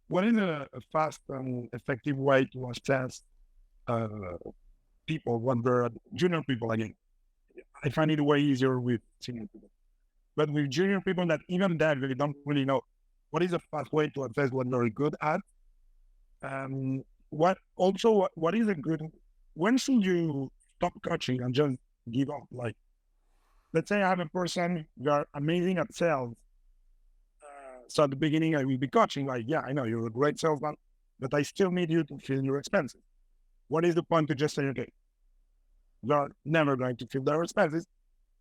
what is a fast and effective way to assess uh, people when they're junior people? Again, I find it way easier with senior people, but with junior people that even that really don't really know what is a fast way to assess what they're good at. What is a good? When should you stop coaching and just give up? Like, let's say I have a person, they're amazing at sales. So at the beginning, I will be coaching, like, yeah, I know you're a great salesman, but I still need you to fill your expenses. What is the point to just say, okay, they're never going to fill their expenses,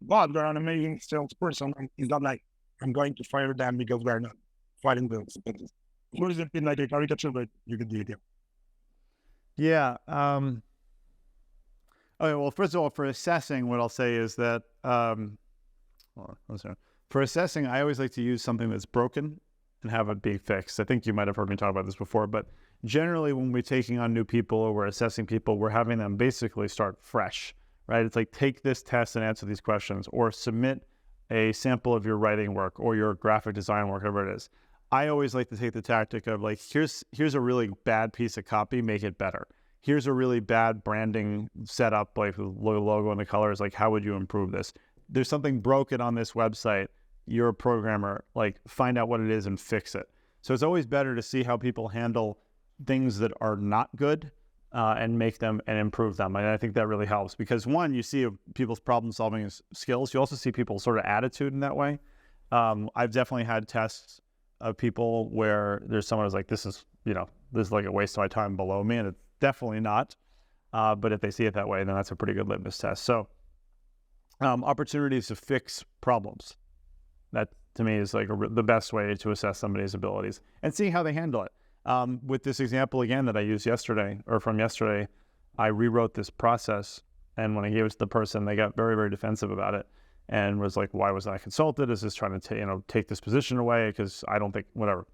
but they're an amazing salesperson. And it's not like I'm going to fire them because we're not fighting the expenses. Or is it been like a caricature, but you can do it? Yeah. Okay, well, first of all, for assessing, what I'll say is that for assessing, I always like to use something that's broken and have it be fixed. I think you might have heard me talk about this before, but generally when we're taking on new people or we're assessing people, we're having them basically start fresh, right? It's like, take this test and answer these questions, or submit a sample of your writing work or your graphic design work, whatever it is. I always like to take the tactic of like, here's a really bad piece of copy, make it better. Here's a really bad branding setup, like the logo and the colors, like how would you improve this? There's something broken on this website. You're a programmer, like find out what it is and fix it. So it's always better to see how people handle things that are not good and make them and improve them. And I think that really helps because, one, you see people's problem solving skills. You also see people's sort of attitude in that way. I've definitely had tests of people where there's someone who's like, this is like a waste of my time below me, and it's definitely not. But if they see it that way, then that's a pretty good litmus test. So opportunities to fix problems. That to me is like the best way to assess somebody's abilities and see how they handle it. With this example again that I used yesterday, or from yesterday, I rewrote this process, and when I gave it to the person, they got very, very defensive about it and was like, "Why was I consulted? Is this trying to take this position away? Because I don't think whatever."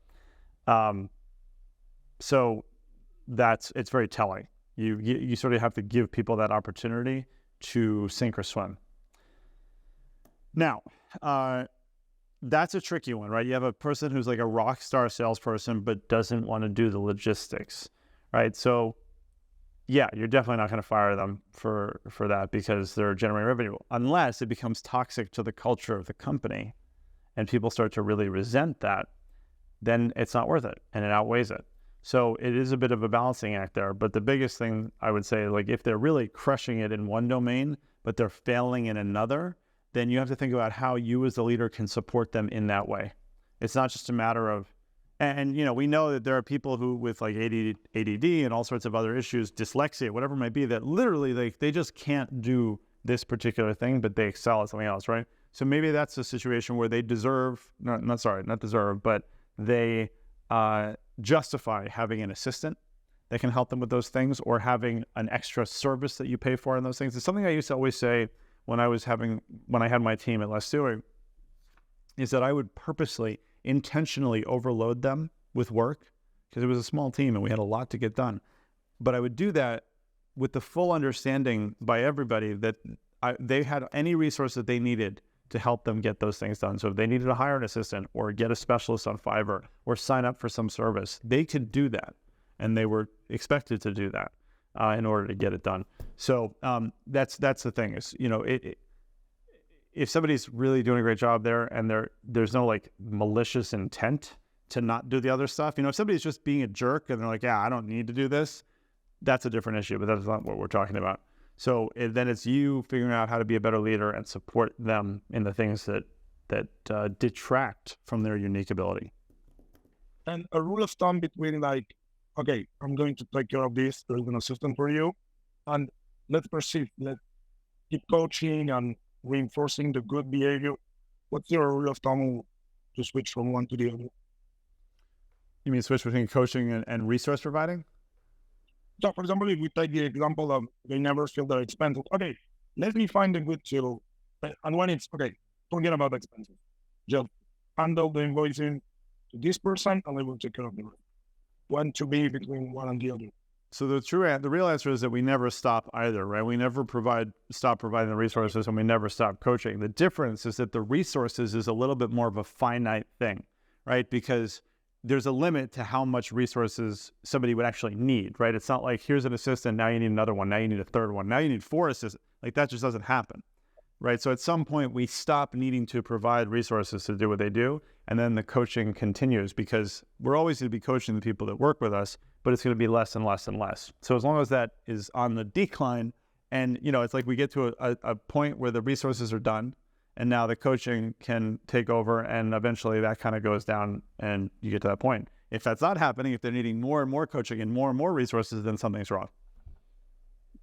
So it's very telling. You sort of have to give people that opportunity to sink or swim. Now, that's a tricky one, right? You have a person who's like a rock star salesperson, but doesn't want to do the logistics, right? So yeah, you're definitely not going to fire them for that because they're generating revenue, unless it becomes toxic to the culture of the company and people start to really resent that, then it's not worth it and it outweighs it. So it is a bit of a balancing act there. But the biggest thing I would say, like if they're really crushing it in one domain, but they're failing in another, then you have to think about how you as the leader can support them in that way. It's not just a matter of, and we know that there are people who with like ADD and all sorts of other issues, dyslexia, whatever it might be, that literally they just can't do this particular thing, but they excel at something else, right? So maybe that's a situation where they but they justify having an assistant that can help them with those things, or having an extra service that you pay for in those things. It's something I used to always say when I had my team at Let's Do It, is that I would purposely, intentionally overload them with work because it was a small team and we had a lot to get done. But I would do that with the full understanding by everybody that they had any resource that they needed to help them get those things done. So if they needed to hire an assistant or get a specialist on Fiverr or sign up for some service, they could do that. And they were expected to do that in order to get it done. So that's the thing is, if somebody's really doing a great job there and there's no like malicious intent to not do the other stuff, if somebody's just being a jerk and they're like, yeah, I don't need to do this, that's a different issue, but that's not what we're talking about. So then it's you figuring out how to be a better leader and support them in the things that detract from their unique ability. And a rule of thumb between like, okay, I'm going to take care of this, there's an assistant for you, and let's keep coaching and reinforcing the good behavior. What's your rule of thumb to switch from one to the other? You mean switch between coaching and resource providing? So, for example, if we take the example of they never fill their expenses, okay, let me find a good tool. And when it's, okay, forget about expenses. Just handle the invoicing to this person and they will take care of the rest. When to be between one and the other. So the real answer is that we never stop either, right? We never stop providing the resources and we never stop coaching. The difference is that the resources is a little bit more of a finite thing, right? Because there's a limit to how much resources somebody would actually need, right? It's not like, here's an assistant, now you need another one, now you need a third one, now you need 4 assistants. Like, that just doesn't happen, right? So at some point we stop needing to provide resources to do what they do, and then the coaching continues, because we're always going to be coaching the people that work with us, but it's going to be less and less and less. So as long as that is on the decline, and it's like we get to a point where the resources are done, and now the coaching can take over, and eventually that kind of goes down and you get to that point. If that's not happening, if they're needing more and more coaching and more resources, then something's wrong.